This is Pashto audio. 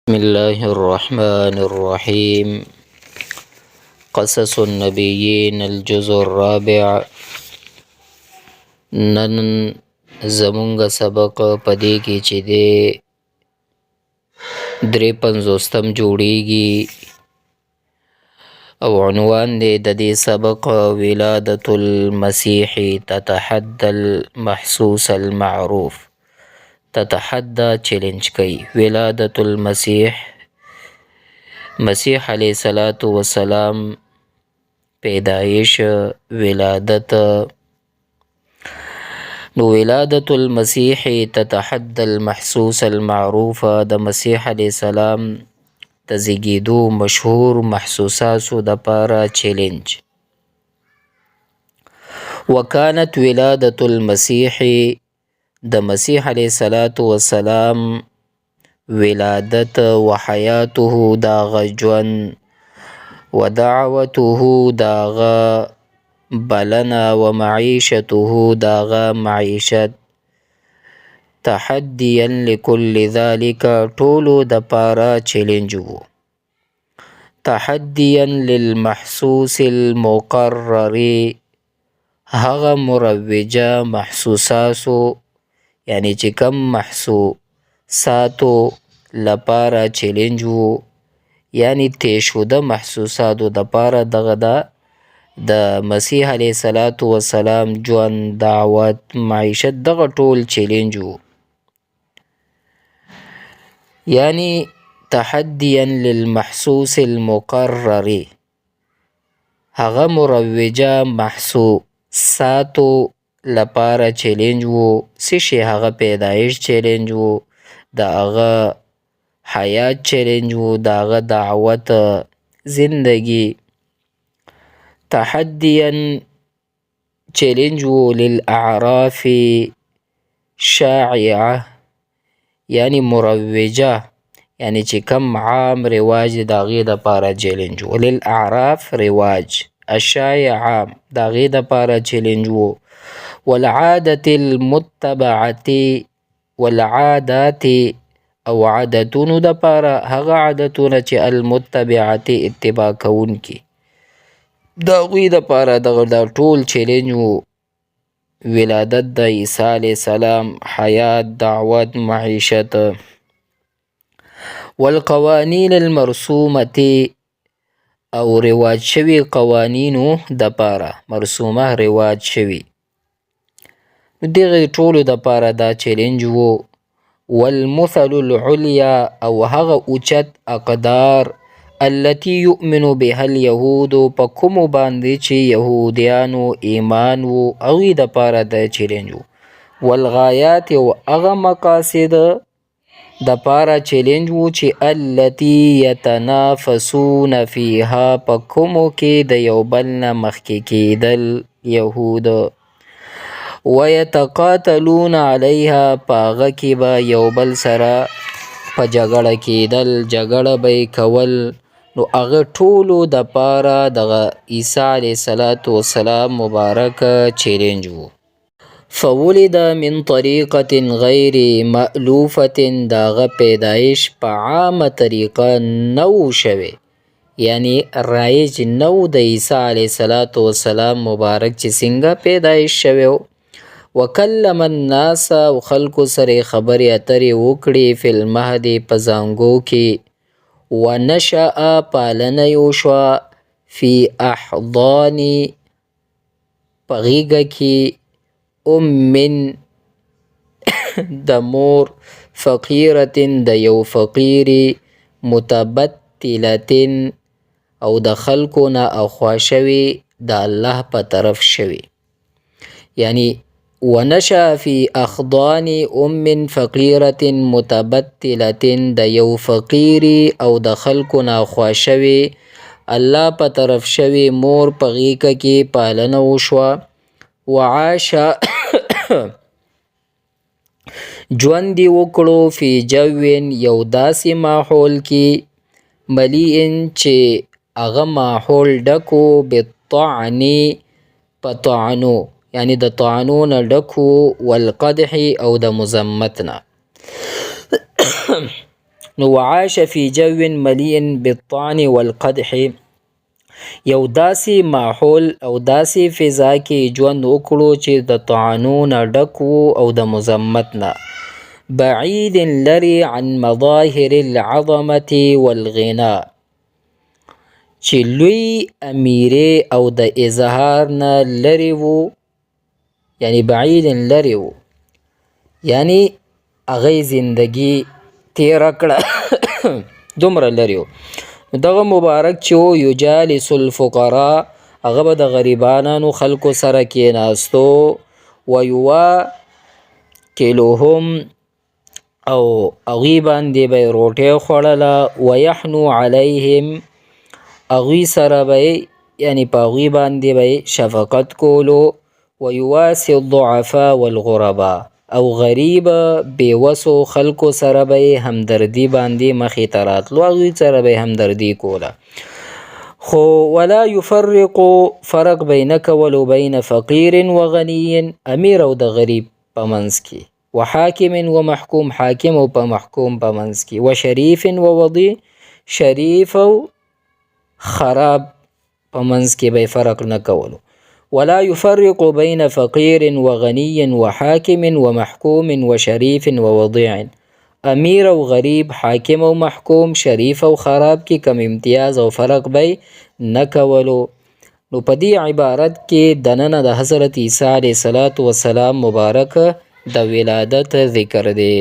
بسم الله الرحمن الرحيم. قصص النبيين الجزء الرابع. نن زمونږ سبق پدې کې چې دی 53 جوړیږي او عنوان دی د دې سبق ولادة المسيح تتحدى المحسوس المعروف. تتحدى چیلنج کوي ولادة المسيح، مسیح علیه السلام پیدایش، ولادت. نو ولادة المسيح تتحدى المحسوس المعروف، د مسیح علیه السلام د زیږیدو مشهور محسوساتو د پاره چیلنج. وکانت ولادة المسيح، د مسیح علیه السلام ولادت و حیاته داغ ژوند و دعوته داغ بلنه و معیشته داغ معیشت تحدیا لكل ذلك ټولو د پاره چیلنج وو. تحدیا للمحسوس المقرر، هغه مروجه محسوساتو یعنی چې کم محسوساتو لپاره چیلنج وو، یعنی تیشوده محسوساتو د پاره دغه د مسیح علیه السلام ژوند، دعوت، معیشت دغه ټول چیلنج وو. یعنی تحدیا للمحسوس المقرر، هغه مروجه محسوساتو لپاره چیلنج وو. څه شی؟ هغه پیدایش چیلنج وو، د هغه حیات چیلنج وو، د هغه دعوت، زندگی. تحدیا چیلنج وو للاعراف شائعه، یعنی مروجه، یعنی چې کم عام رواج د هغې دپاره چیلنج وو. للاعراف رواج، الشائعه د هغې دپاره چیلنج وو. والعادة المتبعة، والعادات او عادتونو د پاره هغه عادتونه چې المتبعة اتباع کوونکي، د هغوی د پاره دغه دا ټول چیلنج وو. ولادت د عیسی علیه السلام، حیات، دعوت، معیشت. والقوانین المرسومة، او رواج شوي قوانینو د پاره، مرسومه رواج شوي، دغه ټولو د پاره دا چیلنج وو. والمثل العليا، او هغه اوچت اقدار التي يؤمن بها اليهود، په کومو باندې چې یهودیانو ایمان وو، هغوی د پاره د چیلنج وو. والغایات، او هغه مقاصد د پاره چیلنج وو چې التي يتنافسون فيها، په کومو کې د یو بل نه مخکې کېدل یهود. ويتقاتلون عليها، په هغه کې به یو بل سره په جګړه کېدل، جګړه به یې کول. نو هغه ټولو د پاره دغه عیسی علیه السلام مبارک چیلنج وو. فولد من طریقة غیر مألوفة، د هغه پیدایش په عامه طریقه نو شوی، یعنی رایج نو د عیسی علیه السلام مبارک چې څنګه پیدایش شوی و. وکلم الناس، او خلکو سره خبرې اترې وکړې، فی المهد په زانګو کې. ونشأ پالنه یې وشوه، فی احضان په غېږه کې، من د مور، فقیرة د یو فقیرې، متبتلة او د خلکو نه اخوا شوي، د الله په طرف شوي. یعنی ونشأ فی احضان فقیرة متبتلة، د یو فقیرې او د خلکو نه اخوا شوي، الله په طرف شوي مور په غېږه کې پالنه وشوه. وعاش ژوند یې وکړو، فی جو یو داسې ماحول کې، ملیء چې هغه ماحول ډکو، بالطعن په طعنو، یعنی د طعنو نه ډکو، والقدح او د مذمت نه. نو وعاش فی جو ملیء بالطعن والقدح، یو داسې ماحول او داسې فضا کې ژوند وکړو چې د طعنو نه ډک او د مذمت نه، بعید لري عن مظاهر العظمة والغنا، چې لوی امیرې او د اظهار نه لري وو، یعنی بعید لري وو، یعنی هغه زندگی تیره کړه دومره لري وو. دغه مبارک چې و یجالس الفقراء، هغه به د غریبانو خلکو سره کېناستو، ویواکلهم او هغوی باندې به یې روټۍ خوړله، ویحنو علیهم هغوی سره به یعنی په هغوی باندې به شفقت کولو، ویواسی الضعفاء والغرباء او غریب بیوسو خلکو سره به همدردی باندې مخې ته راتلو، هغوی سره به همدردی کوله. خو ولا یفرق فرق به یې نه کولو بین فقیر و غنی، امیر او د غریب په منځ کې، وحاکم و محکوم، حاکم او په محکوم په منځ کې، وشریف و وضیع، شریف او خراب په منځ کې به فرق نه کولو. ولا يفرق بين فقير وغني وحاكم ومحكوم وشريف ووضيع، امیر او غریب، حاکم او محکوم، شریف او خراب کې کم امتیاز او فرق به نه کولو. نو په دې عبارت کې دننه د حضرت عیسی علیه السلام مبارک د ولادت ذکر دی.